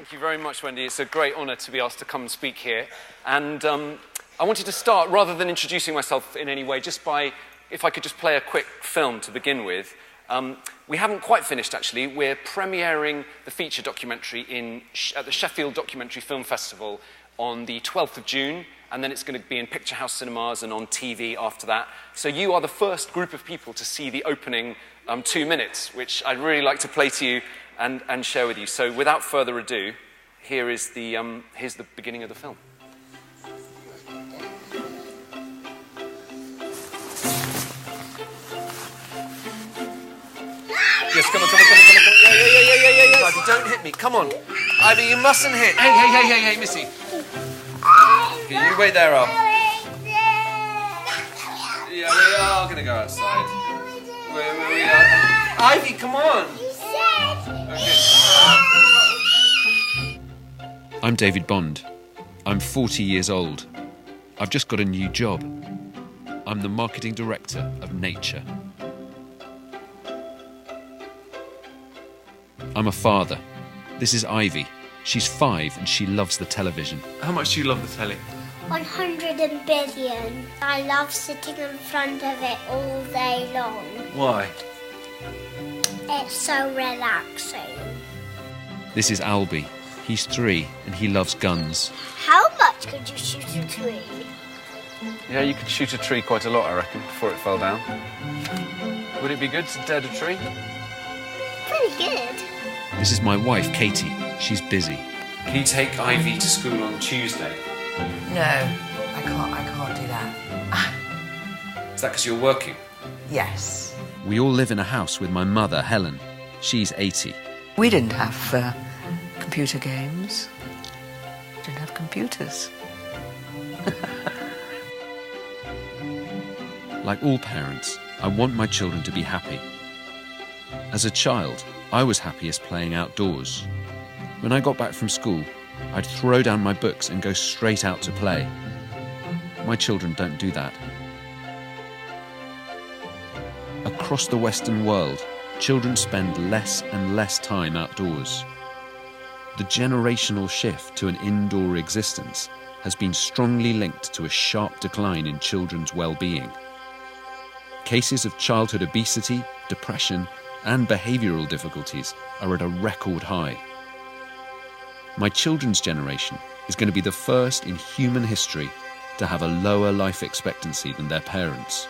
Thank you very much, Wendy. It's a great honour to be asked to come and speak here. And I wanted to start, rather than introducing myself in any way, just by, if I could just play a quick film to begin with. We haven't quite finished, actually. We're premiering the feature documentary at the Sheffield Documentary Film Festival on the 12th of June, and then it's going to be in Picture House cinemas and on TV after that. So you are the first group of people to see the opening 2 minutes, which I'd really like to play to you and share with you. So without further ado, here's the beginning of the film. Yes, come on. Yeah. Ivy, don't hit me. Come on. Ivy, you mustn't hit. Hey, Missy. Okay, you wait there, Al. Yeah, we are going to go outside. We are. Ivy, come on. Okay. I'm David Bond. I'm 40 years old. I've just got a new job. I'm the marketing director of Nature. I'm a father. This is Ivy. She's 5 and she loves the television. How much do you love the telly? 100 billion. I love sitting in front of it all day long. Why? It's so relaxing. This is Albie. He's 3 and he loves guns. How much could you shoot a tree? Yeah, you could shoot a tree quite a lot, I reckon, before it fell down. Would it be good to dead a tree? Pretty good. This is my wife, Katie. She's busy. Can you take Ivy to school on Tuesday? No, I can't do that. Is that because you're working? Yes. We all live in a house with my mother, Helen. She's 80. We didn't have computer games. We didn't have computers. Like all parents, I want my children to be happy. As a child, I was happiest playing outdoors. When I got back from school, I'd throw down my books and go straight out to play. My children don't do that. Across the Western world, children spend less and less time outdoors. The generational shift to an indoor existence has been strongly linked to a sharp decline in children's well-being. Cases of childhood obesity, depression, and behavioural difficulties are at a record high. My children's generation is going to be the first in human history to have a lower life expectancy than their parents.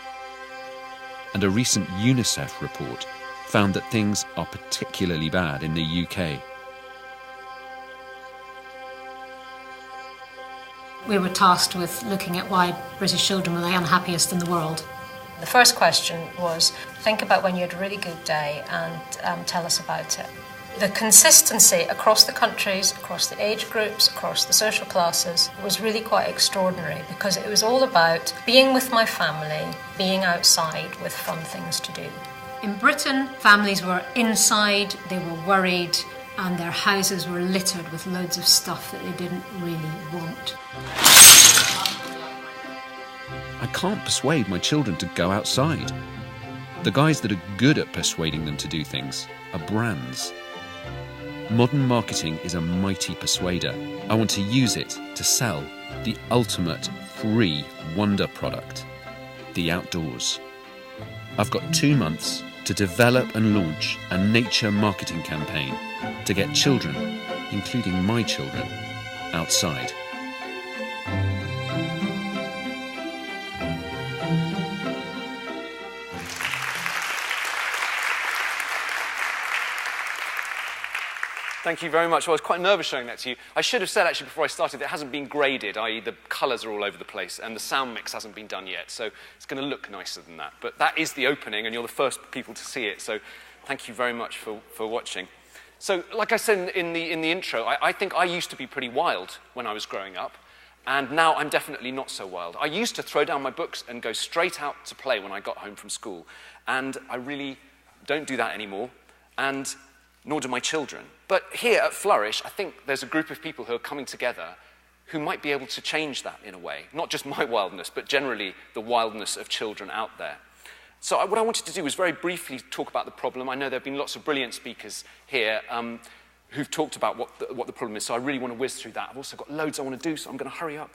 And a recent UNICEF report found that things are particularly bad in the UK. We were tasked with looking at why British children were the unhappiest in the world. The first question was, think about when you had a really good day and tell us about it. The consistency across the countries, across the age groups, across the social classes was really quite extraordinary because it was all about being with my family, being outside with fun things to do. In Britain, families were inside, they were worried, and their houses were littered with loads of stuff that they didn't really want. I can't persuade my children to go outside. The guys that are good at persuading them to do things are brands. Modern marketing is a mighty persuader. I want to use it to sell the ultimate free wonder product, the outdoors. I've got 2 months to develop and launch a nature marketing campaign to get children, including my children, outside. Thank you very much. Well, I was quite nervous showing that to you. I should have said, actually, before I started, it hasn't been graded, i.e. the colours are all over the place, and the sound mix hasn't been done yet, so it's going to look nicer than that. But that is the opening, and you're the first people to see it, so thank you very much for watching. So, like I said in the intro, I think I used to be pretty wild when I was growing up, and now I'm definitely not so wild. I used to throw down my books and go straight out to play when I got home from school, and I really don't do that anymore, and nor do my children. But here at Flourish, I think there's a group of people who are coming together who might be able to change that in a way. Not just my wildness, but generally the wildness of children out there. So what I wanted to do was very briefly talk about the problem. I know there have been lots of brilliant speakers here. who've talked about what the problem is, so I really want to whiz through that. I've also got loads I want to do, so I'm going to hurry up.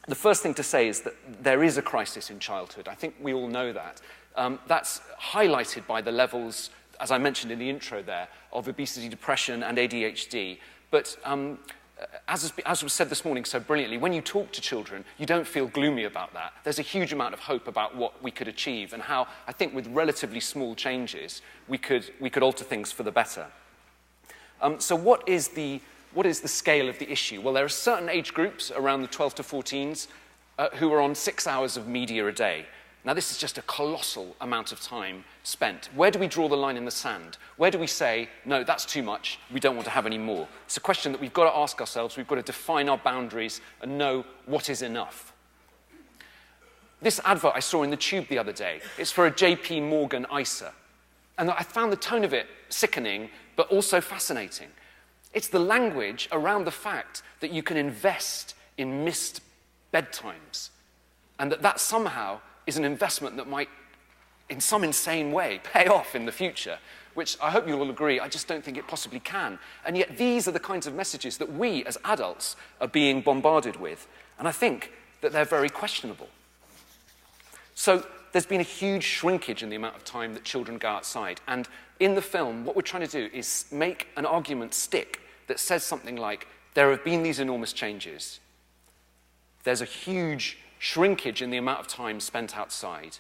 The first thing to say is that there is a crisis in childhood. I think we all know that. That's highlighted by the levels, as I mentioned in the intro there, of obesity, depression, and ADHD. But as was said this morning so brilliantly, when you talk to children, you don't feel gloomy about that. There's a huge amount of hope about what we could achieve and how, I think, with relatively small changes, we could alter things for the better. So what is the scale of the issue? Well, there are certain age groups around the 12 to 14s who are on 6 hours of media a day. Now, this is just a colossal amount of time spent. Where do we draw the line in the sand? Where do we say, no, that's too much, we don't want to have any more? It's a question that we've got to ask ourselves. We've got to define our boundaries and know what is enough. This advert I saw in the Tube the other day, it's for a JP Morgan ISA. And I found the tone of it sickening, but also fascinating. It's the language around the fact that you can invest in missed bedtimes, and that somehow is an investment that might, in some insane way, pay off in the future, which I hope you'll all agree, I just don't think it possibly can. And yet these are the kinds of messages that we, as adults, are being bombarded with. And I think that they're very questionable. So there's been a huge shrinkage in the amount of time that children go outside. And in the film, what we're trying to do is make an argument stick that says something like, there have been these enormous changes. There's a huge shrinkage in the amount of time spent outside.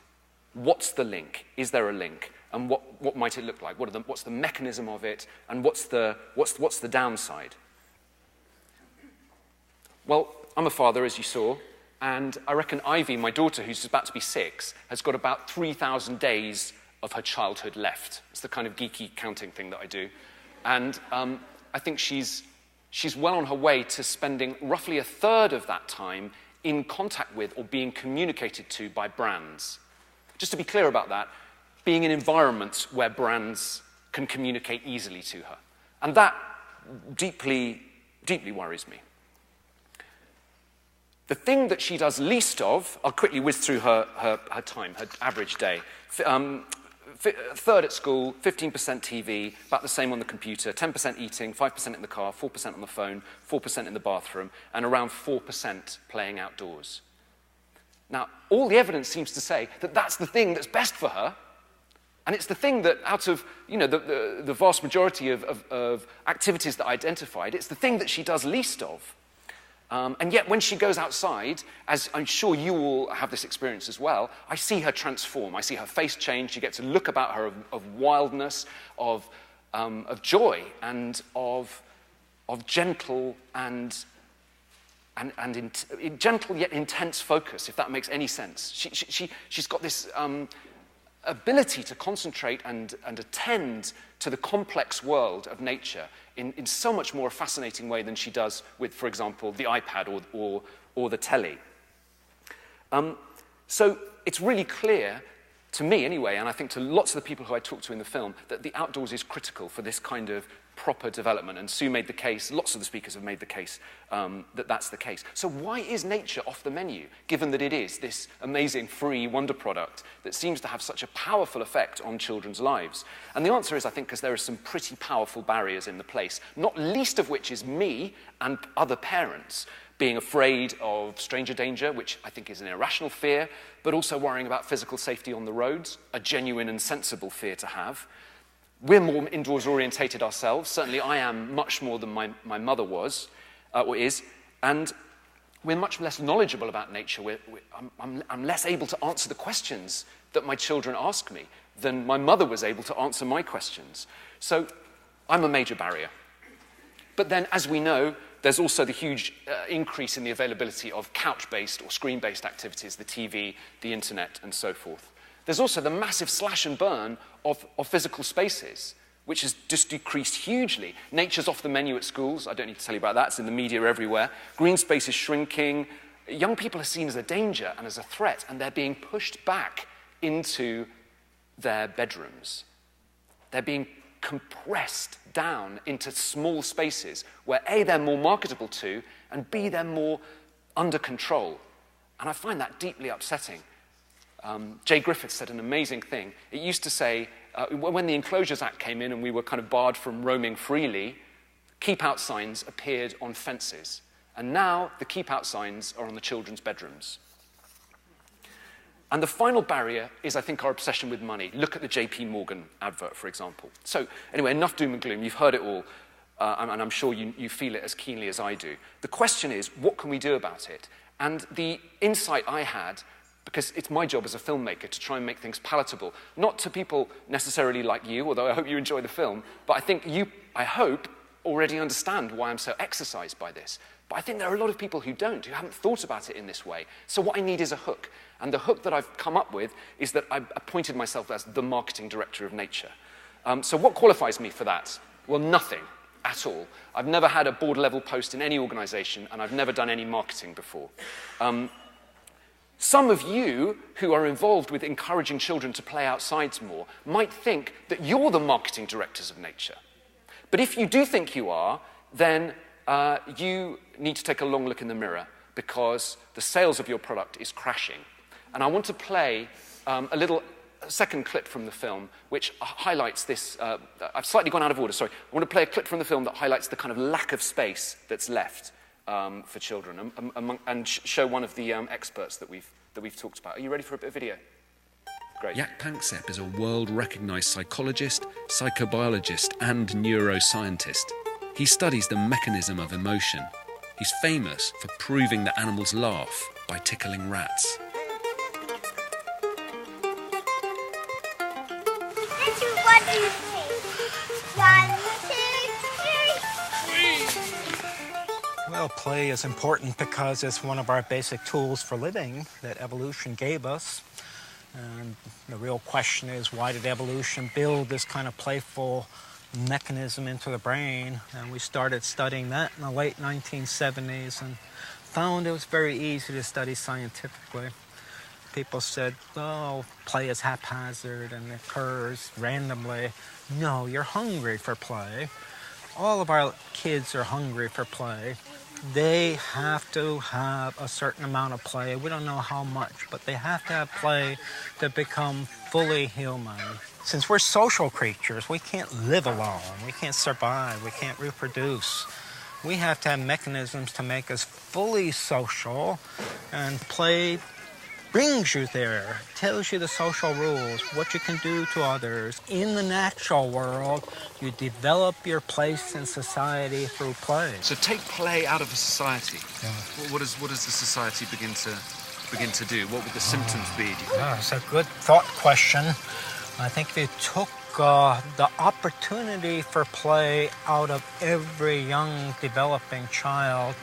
What's the link? Is there a link? And what might it look like? What's the mechanism of it? And what's the downside? Well, I'm a father, as you saw, and I reckon Ivy, my daughter, who's about to be 6, has got about 3,000 days of her childhood left. It's the kind of geeky counting thing that I do. And I think she's well on her way to spending roughly a third of that time in contact with or being communicated to by brands. Just to be clear about that, being in environments where brands can communicate easily to her. And that deeply, deeply worries me. The thing that she does least of, I'll quickly whiz through her time, her average day. Third at school, 15% TV, about the same on the computer, 10% eating, 5% in the car, 4% on the phone, 4% in the bathroom, and around 4% playing outdoors. Now, all the evidence seems to say that that's the thing that's best for her, and it's the thing that out of the vast majority of activities that I identified, it's the thing that she does least of. And yet, when she goes outside, as I'm sure you all have this experience as well, I see her transform. I see her face change. You get to look about her of wildness, of joy, and of gentle gentle yet intense focus, if that makes any sense. She's got this ability to concentrate and attend to the complex world of nature in so much more a fascinating way than she does with, for example, the iPad or the telly. So it's really clear, to me anyway, and I think to lots of the people who I talk to in the film, that the outdoors is critical for this kind of proper development. And Sue made the case, lots of the speakers have made the case, that that's the case. So why is nature off the menu, given that it is this amazing free wonder product that seems to have such a powerful effect on children's lives? And the answer is, I think, because there are some pretty powerful barriers in the place, not least of which is me and other parents being afraid of stranger danger, which I think is an irrational fear, but also worrying about physical safety on the roads, a genuine and sensible fear to have. We're more indoors orientated ourselves. Certainly I am much more than my mother was, or is, and we're much less knowledgeable about nature. I'm less able to answer the questions that my children ask me than my mother was able to answer my questions. So I'm a major barrier. But then, as we know, there's also the huge increase in the availability of couch-based or screen-based activities, the TV, the internet, and so forth. There's also the massive slash and burn of physical spaces, which has just decreased hugely. Nature's off the menu at schools. I don't need to tell you about that. It's in the media everywhere. Green space is shrinking. Young people are seen as a danger and as a threat, and they're being pushed back into their bedrooms. They're being compressed down into small spaces where A, they're more marketable to, and B, they're more under control. And I find that deeply upsetting. Jay Griffiths said an amazing thing. It used to say, when the Enclosures Act came in and we were kind of barred from roaming freely, keep out signs appeared on fences. And now the keep out signs are on the children's bedrooms. And the final barrier is, I think, our obsession with money. Look at the JP Morgan advert, for example. So anyway, enough doom and gloom. You've heard it all, and I'm sure you feel it as keenly as I do. The question is, what can we do about it? And the insight I had, because it's my job as a filmmaker to try and make things palatable, not to people necessarily like you, although I hope you enjoy the film, but I think you, I hope, already understand why I'm so exercised by this. But I think there are a lot of people who don't, who haven't thought about it in this way. So what I need is a hook. And the hook that I've come up with is that I've appointed myself as the marketing director of nature. So what qualifies me for that? Well, nothing at all. I've never had a board-level post in any organization, and I've never done any marketing before. Some of you who are involved with encouraging children to play outside more might think that you're the marketing directors of nature. But if you do think you are, then you need to take a long look in the mirror, because the sales of your product is crashing. And I want to play a second clip from the film which highlights this. I've slightly gone out of order, sorry. I want to play a clip from the film that highlights the kind of lack of space that's left for children and show one of the experts that we've talked about. Are you ready for a bit of video? Great. Jaak Panksepp is a world-recognised psychologist, psychobiologist and neuroscientist. He studies the mechanism of emotion. He's famous for proving that animals laugh by tickling rats. What do you think? 1, 2, 3. Well, play is important because it's one of our basic tools for living that evolution gave us. And the real question is, why did evolution build this kind of playful mechanism into the brain? And we started studying that in the late 1970s and found it was very easy to study scientifically. People said, oh, play is haphazard and occurs randomly. No, you're hungry for play. All of our kids are hungry for play. They have to have a certain amount of play. We don't know how much, but they have to have play to become fully human. Since we're social creatures, we can't live alone. We can't survive. We can't reproduce. We have to have mechanisms to make us fully social, and play brings you there, tells you the social rules, what you can do to others. In the natural world, you develop your place in society through play. So take play out of a society. Yeah. What does the society begin to do? What would the symptoms be, do you think? Yeah, it's a good thought question. I think if you took the opportunity for play out of every young developing child,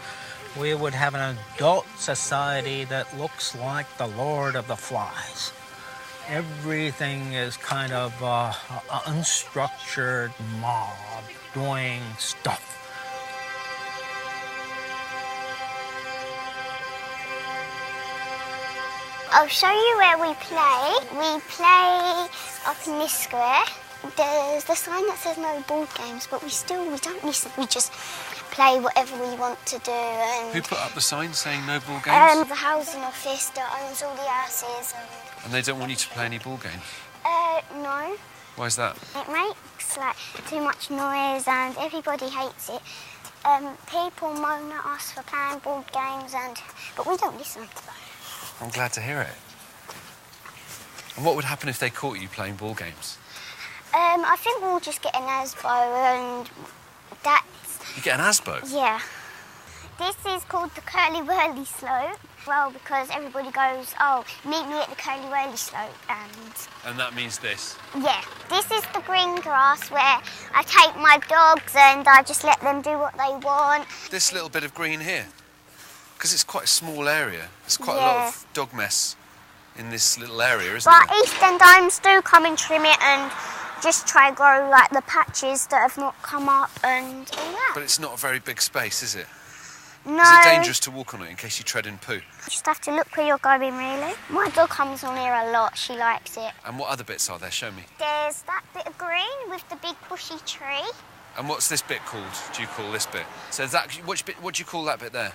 we would have an adult society that looks like the Lord of the Flies. Everything is kind of an unstructured mob doing stuff. I'll show you where we play. We play up in this square. There's the sign that says no board games, but we don't listen. We just play whatever we want to do. And who put up the sign saying no ball games? The housing office that owns all the houses. And they don't want you to play any ball games? No. Why is that? It makes too much noise and everybody hates it. People moan at us for playing board games, but we don't listen. I'm glad to hear it. And what would happen if they caught you playing ball games? I think we'll just get an ASBO, and that's... You get an ASBO? Yeah. This is called the Curly Whirly Slope. Well, because everybody goes, oh, meet me at the Curly Whirly Slope, And that means this? Yeah. This is the green grass where I take my dogs and I just let them do what they want. This little bit of green here? Because it's quite a small area. There's quite a lot of dog mess in this little area, isn't there? But East End Dimes do come and trim it and just try grow the patches that have not come up and all that. But it's not a very big space, is it? No. Is it dangerous to walk on it in case you tread in poo? You just have to look where you're going, really. My dog comes on here a lot. She likes it. And what other bits are there? Show me. There's that bit of green with the big bushy tree. And what's this bit called? Do you call this bit? So that what do you call that bit there?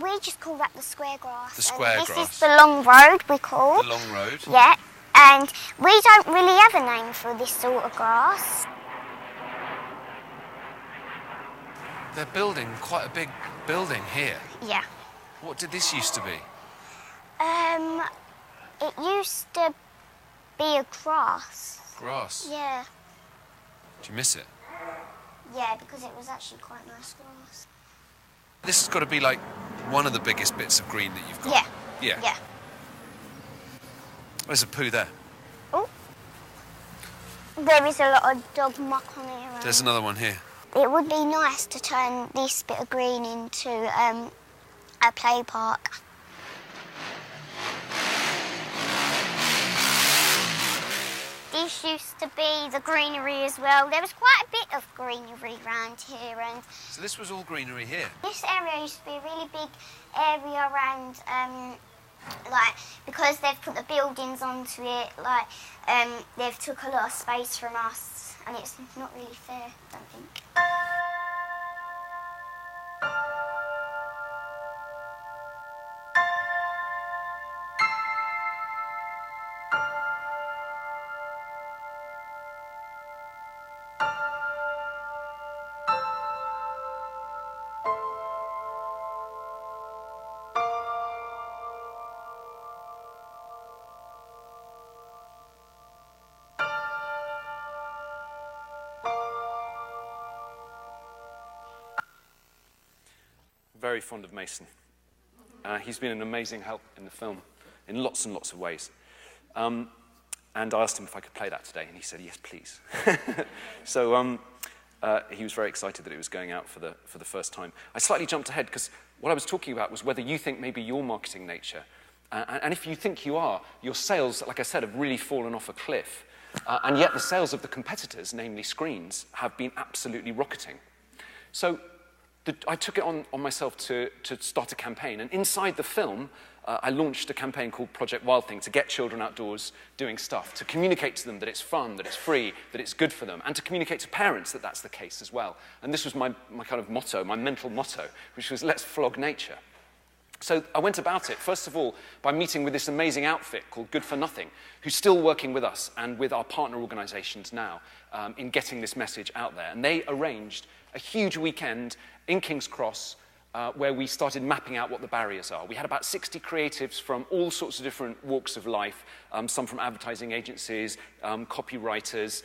We just call that the square grass. The square grass. This is the long road, we call. The long road. Yeah. And we don't really have a name for this sort of grass. They're building quite a big building here. Yeah. What did this used to be? It used to be a grass. Grass? Yeah. Do you miss it? Yeah, because it was actually quite nice grass. This has got to be like one of the biggest bits of green that you've got. Yeah. Yeah. Yeah. There's a poo there. Oh. There is a lot of dog muck on it around. There's another one here. It would be nice to turn this bit of green into a play park. This used to be the greenery as well. There was quite a bit of greenery around here, and So this was all greenery here? this area used to be a really big area around, like, because they've put the buildings onto it, like, they've took a lot of space from us, and it's not really fair, I don't think. Very fond of Mason. He's been an amazing help in the film in lots and lots of ways. And I asked him if I could play that today, and he said, yes, please. So he was very excited that it was going out for the first time. I slightly jumped ahead, because what I was talking about was whether you think maybe you're marketing nature. And if you think you are, your sales, like I said, have really fallen off a cliff. And yet the sales of the competitors, namely screens, have been absolutely rocketing. So I took it on myself to start a campaign, and inside the film, I launched a campaign called Project Wild Thing to get children outdoors doing stuff, to communicate to them that it's fun, that it's free, that it's good for them, and to communicate to parents that that's the case as well. And this was my kind of motto, my mental motto, which was, let's flog nature. So I went about it, first of all, by meeting with this amazing outfit called Good for Nothing, who's still working with us and with our partner organisations now in getting this message out there. And they arranged a huge weekend in King's Cross where we started mapping out what the barriers are. We had about 60 creatives from all sorts of different walks of life, some from advertising agencies, copywriters,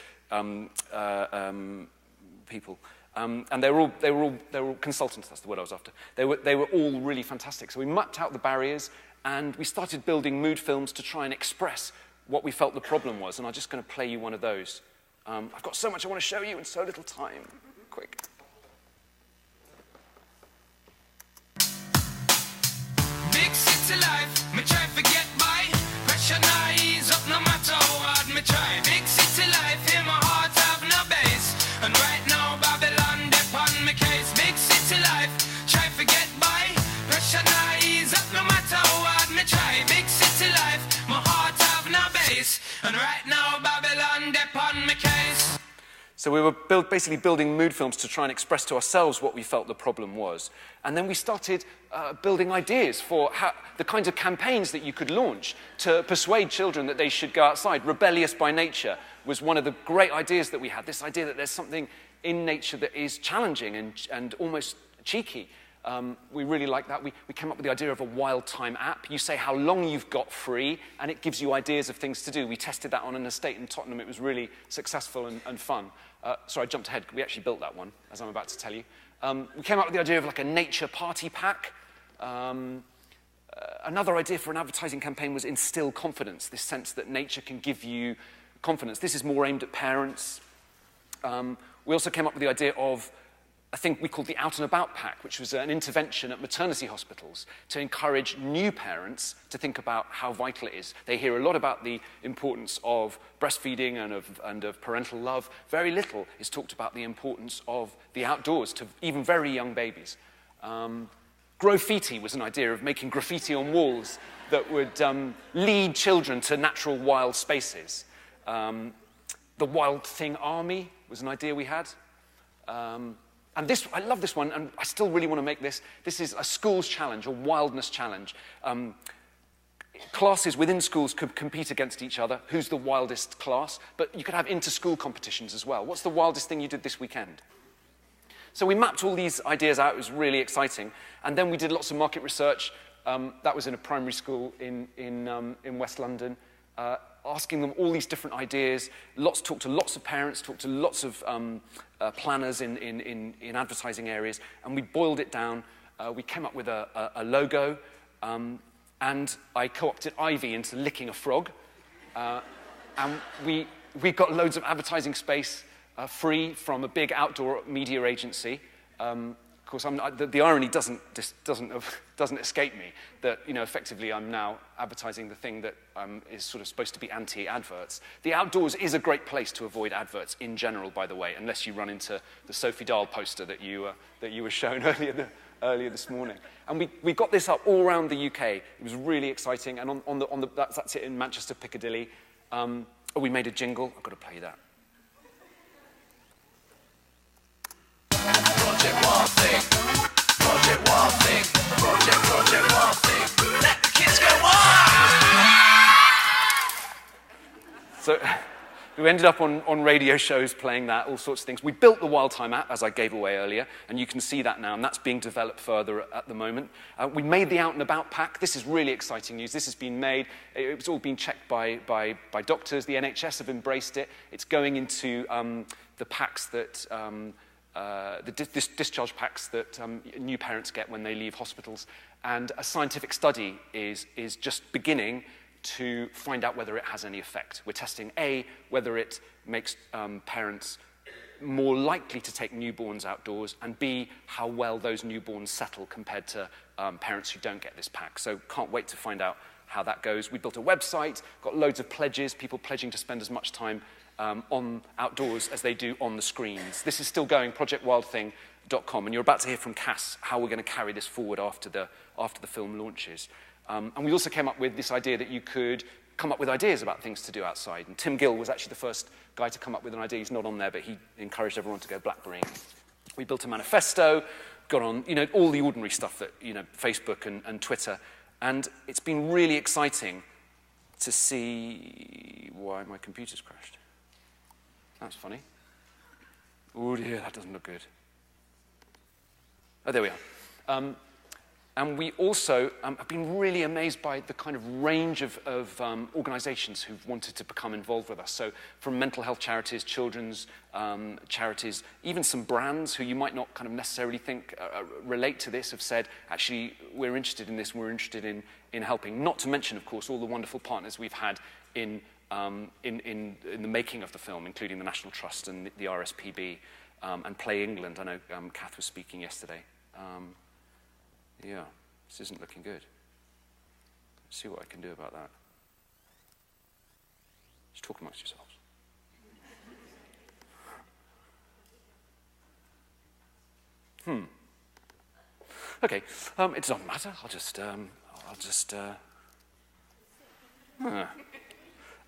people. And they were all consultants, that's the word I was after. They were all really fantastic. So we mapped out the barriers, and we started building mood films to try and express what we felt the problem was. And I'm just going to play you one of those. I've got so much I want to show you in so little time. Quick. Big city life, me try forget my pressure now ease up no matter how hard me try. Big city life, in my heart have no base, and right now Babylon dip on me case. Big city life, try forget by pressure now ease up no matter how hard me try. Big city life, my heart have no base, and right now Babylon dip on me case. So we were basically building mood films to try and express to ourselves what we felt the problem was. And then we started building ideas for the kinds of campaigns that you could launch to persuade children that they should go outside. Rebellious by nature was one of the great ideas that we had, this idea that there's something in nature that is challenging and almost cheeky. We really liked that. We came up with the idea of a wild time app. You say how long you've got free, and it gives you ideas of things to do. We tested that on an estate in Tottenham. It was really successful and fun. Sorry, I jumped ahead. We actually built that one, as I'm about to tell you. We came up with the idea of like a nature party pack. Another idea for an advertising campaign was instill confidence, this sense that nature can give you confidence. This is more aimed at parents. We also came up with the idea of a thing we called the Out and About Pack, which was an intervention at maternity hospitals to encourage new parents to think about how vital it is. They hear a lot about the importance of breastfeeding and of parental love. Very little is talked about the importance of the outdoors to even very young babies. Graffiti was an idea of making graffiti on walls that would lead children to natural wild spaces. The Wild Thing Army was an idea we had. And this, I love this one, and I still really want to make this. This is a schools challenge, a wildness challenge. classes within schools could compete against each other. Who's the wildest class? But you could have inter-school competitions as well. What's the wildest thing you did this weekend? So we mapped all these ideas out. It was really exciting. And then we did lots of market research. That was in a primary school in West London, asking them all these different ideas. Talked to lots of parents, talked to lots of planners in advertising areas, and we boiled it down. We came up with a logo, and I co-opted Ivy into licking a frog. And we got loads of advertising space free from a big outdoor media agency. Of course, the irony doesn't escape me that, effectively I'm now advertising the thing that is sort of supposed to be anti-adverts. The outdoors is a great place to avoid adverts in general, by the way, unless you run into the Sophie Dahl poster that you were shown earlier this morning. And we got this up all around the UK. It was really exciting. And that's it in Manchester, Piccadilly. We made a jingle. I've got to play that. Project Wild Thing, Project Wild Thing, Project Wild Thing. Let the kids go wild! So we ended up on radio shows playing that, all sorts of things. We built the Wild Time app, as I gave away earlier, and you can see that now, and that's being developed further at the moment. We made the Out and About pack. This is really exciting news. This has been made. It's all been checked by doctors. The NHS have embraced it. It's going into the packs that... the discharge packs that new parents get when they leave hospitals. And a scientific study is just beginning to find out whether it has any effect. We're testing, A, whether it makes parents more likely to take newborns outdoors, and B, how well those newborns settle compared to parents who don't get this pack. So can't wait to find out how that goes. We built a website, got loads of pledges, people pledging to spend as much time on outdoors as they do on the screens. This is still going, projectwildthing.com, and you're about to hear from Cass how we're going to carry this forward after the film launches. And we also came up with this idea that you could come up with ideas about things to do outside. And Tim Gill was actually the first guy to come up with an idea. He's not on there, but he encouraged everyone to go blackberrying. We built a manifesto, got on, all the ordinary stuff that, Facebook and Twitter. And it's been really exciting to see why my computer's crashed. That's funny. Oh dear, that doesn't look good. Oh, there we are. And we also have been really amazed by the kind of range of organisations who've wanted to become involved with us. So from mental health charities, children's charities, even some brands who you might not kind of necessarily think relate to this have said, actually, we're interested in this, we're interested in helping. Not to mention, of course, all the wonderful partners we've had in the making of the film, including the National Trust and the RSPB and Play England. I know Kath was speaking yesterday. Yeah, this isn't looking good. Let's see what I can do about that. Just talk amongst yourselves. Okay, it doesn't matter. I'll just.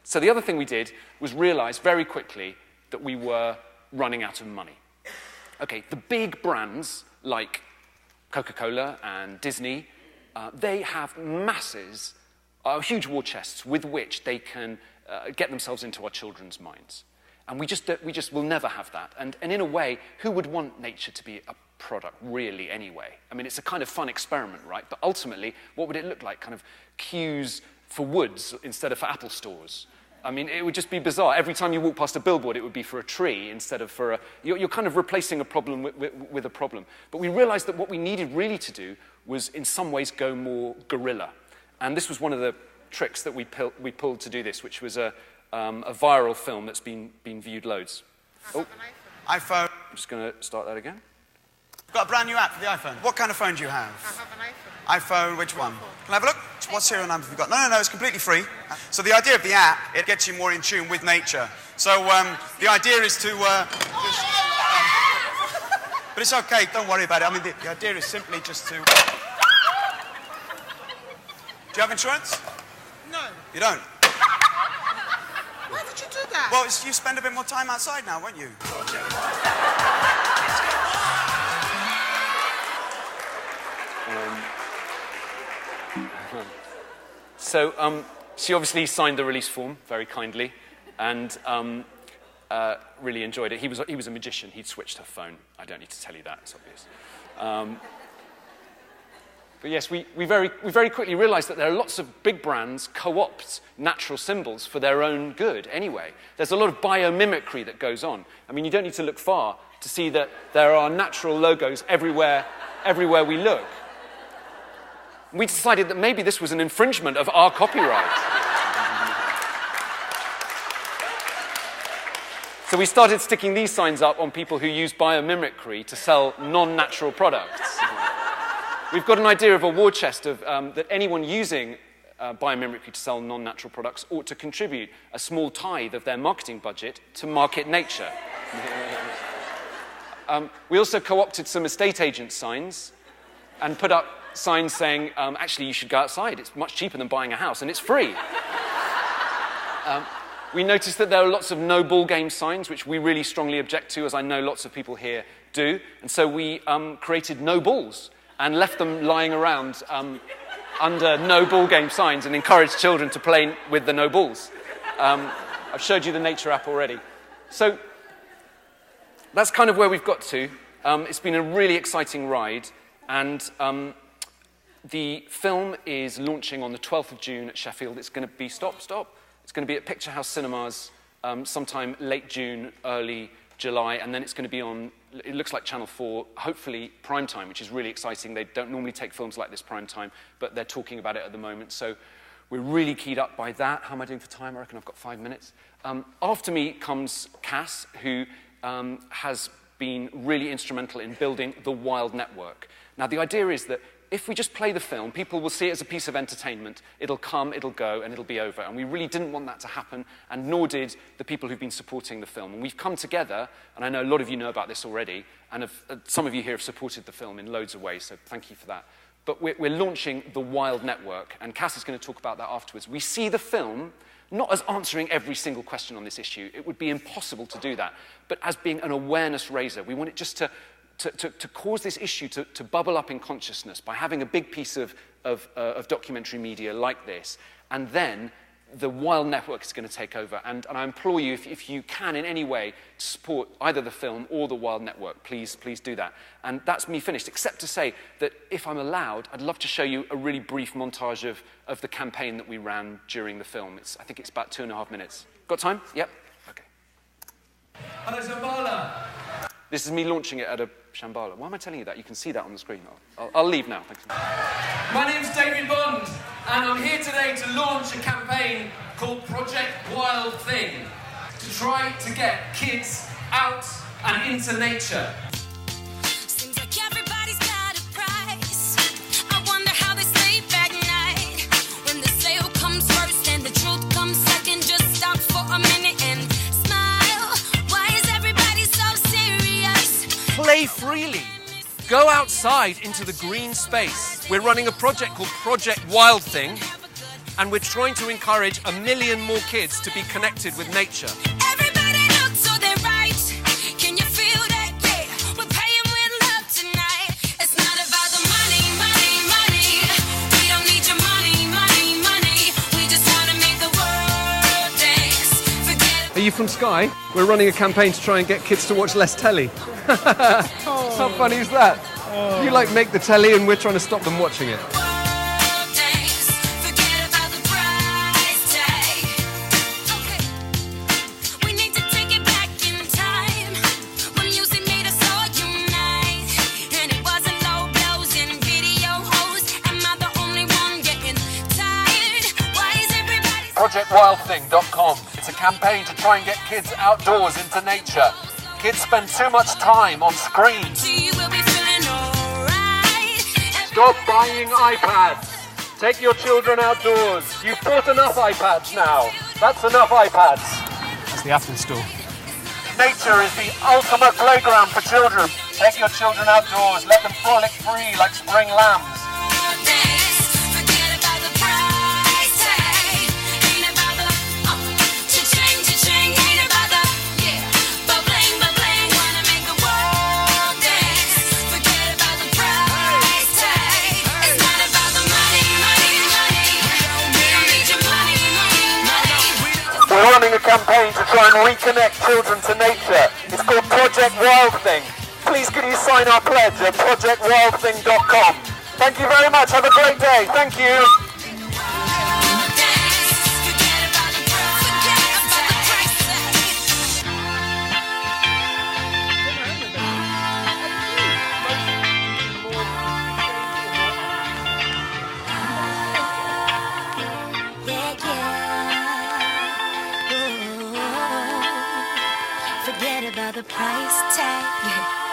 So the other thing we did was realize very quickly that we were running out of money. Okay, the big brands like Coca-Cola and Disney, they have masses, huge war chests with which they can get themselves into our children's minds. And we just will never have that. And in a way, who would want nature to be a product really anyway? I mean, it's a kind of fun experiment, right? But ultimately, what would it look like? Kind of queues for woods instead of for Apple stores. I mean, it would just be bizarre. Every time you walk past a billboard, it would be for a tree instead of for a... You're kind of replacing a problem with a problem. But we realized that what we needed really to do was, in some ways, go more guerrilla. And this was one of the tricks that we pulled to do this, which was a viral film that's been viewed loads. Oh, iPhone. I'm just going to start that again. Got a brand new app for the iPhone. What kind of phone do you have? I have an iPhone. iPhone, which one? Can I have a look? What serial number have you got? No, it's completely free. So the idea of the app, it gets you more in tune with nature. So the idea is to just... but it's okay, don't worry about it. I mean, the idea is simply just to... Do you have insurance? No. You don't? Why did you do that? Well, you spend a bit more time outside now, won't you? So she obviously signed the release form very kindly and really enjoyed it. He was a magician. He'd switched her phone. I don't need to tell you that. It's obvious. But yes, we very quickly realized that there are lots of big brands co-opt natural symbols for their own good anyway. There's a lot of biomimicry that goes on. I mean, you don't need to look far to see that there are natural logos everywhere we look. We decided that maybe this was an infringement of our copyright. So we started sticking these signs up on people who use biomimicry to sell non-natural products. We've got an idea of a war chest of, that anyone using biomimicry to sell non-natural products ought to contribute a small tithe of their marketing budget to market nature. We also co-opted some estate agent signs and put up signs saying, actually, you should go outside. It's much cheaper than buying a house, and it's free. We noticed that there are lots of no ball game signs, which we really strongly object to, as I know lots of people here do. And so we created no balls and left them lying around under no ball game signs and encouraged children to play with the no balls. I've showed you the nature app already. So that's kind of where we've got to. It's been a really exciting ride, and the film is launching on the 12th of June at Sheffield. It's going to be, It's going to be at Picture House Cinemas sometime late June, early July, and then it's going to be on, it looks like Channel 4, hopefully primetime, which is really exciting. They don't normally take films like this primetime, but they're talking about it at the moment. So we're really keyed up by that. How am I doing for time? I reckon I've got 5 minutes. After me comes Cass, who has been really instrumental in building the Wild Network. Now, the idea is that if we just play the film, people will see it as a piece of entertainment. It'll come, it'll go, and it'll be over. And we really didn't want that to happen, and nor did the people who've been supporting the film. And we've come together, and I know a lot of you know about this already, and some of you here have supported the film in loads of ways, so thank you for that. But we're launching the Wild Network, and Cass is going to talk about that afterwards. We see the film not as answering every single question on this issue. It would be impossible to do that, but as being an awareness raiser. We want it just to cause this issue to bubble up in consciousness by having a big piece of documentary media like this. And then the Wild Network is going to take over. And I implore you, if you can in any way, to support either the film or the Wild Network, please do that. And that's me finished, except to say that if I'm allowed, I'd love to show you a really brief montage of the campaign that we ran during the film. I think it's about 2.5 minutes. Got time? Yep. Okay. Hello, Zambala. This is me launching it at a Shambhala. Why am I telling you that? You can see that on the screen. I'll leave now. Thanks. My name's David Bond, and I'm here today to launch a campaign called Project Wild Thing, to try to get kids out and into nature. Seems like everybody's got a price. I wonder how they sleep at night when the sale comes first and the truth comes second. Just stop for a minute and smile. Why is everybody so serious? Play freely. Go outside into the green space. We're running a project called Project Wild Thing, and we're trying to encourage 1 million more kids to be connected with nature. Everybody looks so they're right. Can you feel that? Yeah, we're paying with love tonight. It's not about the money, money, money. We don't need your money, money, money. We just want to make the world dance. Forget Are you from Sky? We're running a campaign to try and get kids to watch less telly. How funny is that? You make the telly and we're trying to stop them watching it. ProjectWildThing.com. It's a campaign to try and get kids outdoors into nature. Kids spend too much time on screens. Stop buying iPads. Take your children outdoors. You've bought enough iPads now. That's enough iPads. That's the Apple Store. Nature is the ultimate playground for children. Take your children outdoors. Let them frolic free like spring lambs. campaign to try and reconnect children to nature. It's called Project Wild Thing. Please can you sign our pledge at projectwildthing.com. Thank you very much. Have a great day. Thank you. Forget about the price tag.